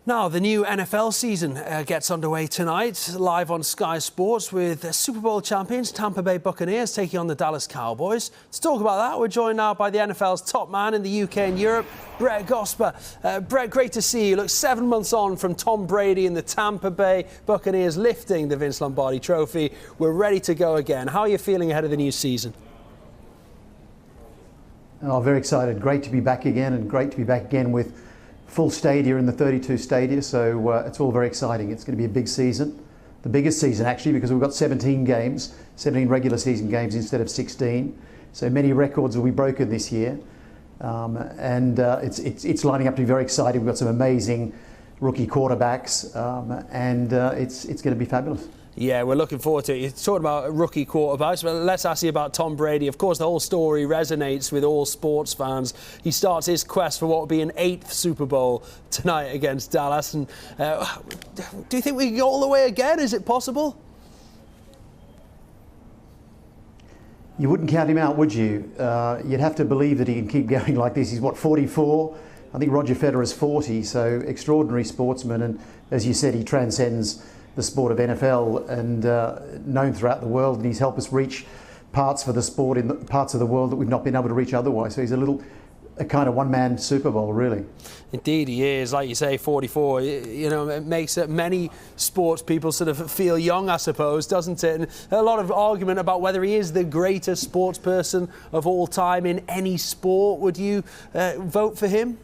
Now, the new NFL season gets underway tonight, live on Sky Sports with Super Bowl champions Tampa Bay Buccaneers taking on the Dallas Cowboys. To talk about that, we're joined now by the NFL's top man in the UK and Europe, Brett Gosper. Brett, great to see you. Look, 7 months on from Tom Brady and the Tampa Bay Buccaneers lifting the Vince Lombardi Trophy. We're ready to go again. How are you feeling ahead of the new season? Oh, very excited. Great to be back again, and great to be back again with full stadia in the 32 stadia, so it's all very exciting. It's going to be a big season, the biggest season actually, because we've got 17 games, 17 regular season games instead of 16. So many records will be broken this year, and it's lining up to be very exciting. We've got some amazing rookie quarterbacks, and it's going to be fabulous. Yeah, we're looking forward to it. You're talking about rookie quarterbacks, but let's ask you about Tom Brady. Of course, the whole story resonates with all sports fans. He starts his quest for what will be an 8th Super Bowl tonight against Dallas. And do you think we can go all the way again? Is it possible? You wouldn't count him out, would you? You'd have to believe that he can keep going like this. He's, what, 44? I think Roger Federer is 40, so extraordinary sportsman. And as you said, he transcends the sport of NFL and known throughout the world, and he's helped us reach parts for the sport in parts of the world that we've not been able to reach otherwise. So he's a kind of one-man Super Bowl, really. Indeed he is. Like you say, 44, you know, it makes many sports people sort of feel young, I suppose, doesn't it? And a lot of argument about whether he is the greatest sports person of all time in any sport. Would you vote for him?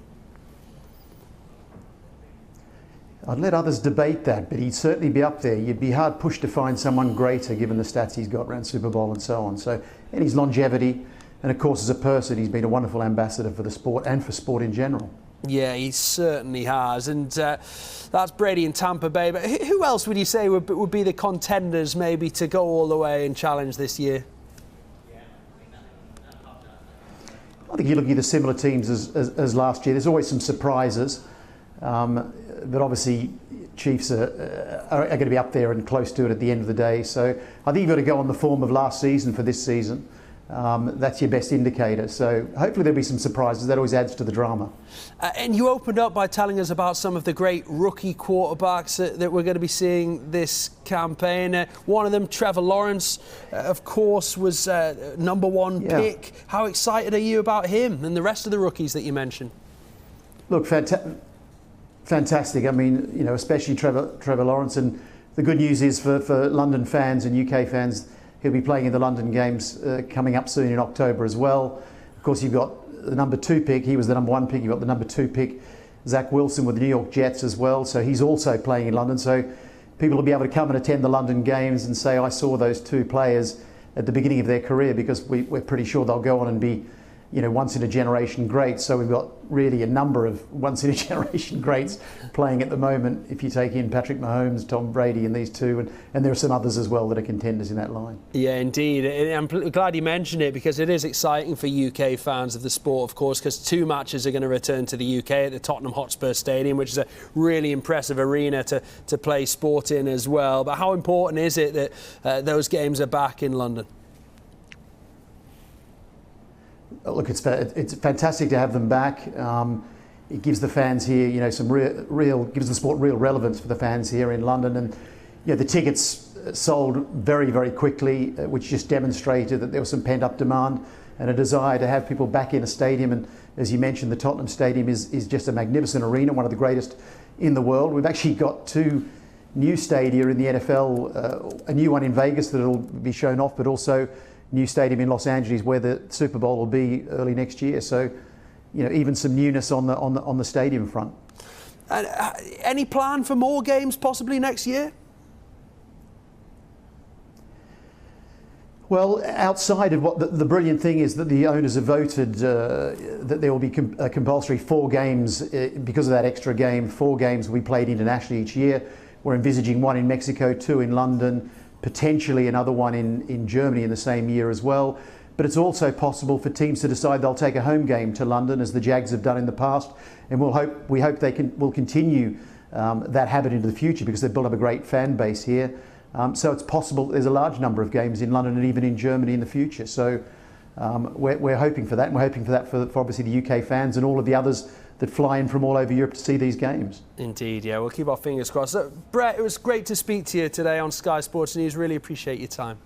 I'd let others debate that, but he'd certainly be up there. You'd be hard pushed to find someone greater given the stats he's got around Super Bowl and so on. So, and his longevity, and of course as a person, he's been a wonderful ambassador for the sport and for sport in general. Yeah, he certainly has, and that's Brady in Tampa Bay. But who else would you say would be the contenders maybe to go all the way and challenge this year? I think you're looking at the similar teams as last year. There's always some surprises. But obviously Chiefs are going to be up there and close to it at the end of the day. So I think you've got to go on the form of last season for this season. That's your best indicator. So hopefully there'll be some surprises. That always adds to the drama. And you opened up by telling us about some of the great rookie quarterbacks that we're going to be seeing this campaign. One of them, Trevor Lawrence, of course, was #1 pick. How excited are you about him and the rest of the rookies that you mentioned? Look, fantastic. I mean, you know, especially Trevor Lawrence. And the good news is for London fans and UK fans, he'll be playing in the London games coming up soon in October as well. Of course, you've got the #2 pick. He was the #1 pick. You've got the #2 pick, Zach Wilson with the New York Jets as well. So he's also playing in London. So people will be able to come and attend the London games and say, I saw those two players at the beginning of their career, because we're pretty sure they'll go on and be, you know, once-in-a-generation greats. So we've got really a number of once-in-a-generation greats playing at the moment, if you take in Patrick Mahomes, Tom Brady and these two, and there are some others as well that are contenders in that line. Yeah, indeed. I'm glad you mentioned it, because it is exciting for UK fans of the sport, of course, because 2 matches are going to return to the UK at the Tottenham Hotspur Stadium, which is a really impressive arena to play sport in as well. But how important is it that those games are back in London? Look, it's fantastic to have them back. It gives the fans here, you know, some gives the sport real relevance for the fans here in London. And you know, the tickets sold very, very quickly, which just demonstrated that there was some pent-up demand and a desire to have people back in a stadium. And as you mentioned, the Tottenham Stadium is just a magnificent arena, one of the greatest in the world. We've actually got 2 new stadia in the NFL, a new one in Vegas that will be shown off, but also new stadium in Los Angeles where the Super Bowl will be early next year. So, you know, even some newness on the stadium front. Any plan for more games possibly next year? Well, outside of what the brilliant thing is that the owners have voted that there will be a compulsory 4 games because of that extra game. 4 games will be played internationally each year. We're envisaging 1 in Mexico, 2 in London, potentially another one in Germany in the same year as well. But it's also possible for teams to decide they'll take a home game to London, as the Jags have done in the past. And we hope they will continue that habit into the future, because they've built up a great fan base here. So it's possible there's a large number of games in London and even in Germany in the future. So we're hoping for that, and we're hoping for that for obviously the UK fans and all of the others that fly in from all over Europe to see these games. Indeed, yeah. We'll keep our fingers crossed. Brett, it was great to speak to you today on Sky Sports News. Really appreciate your time.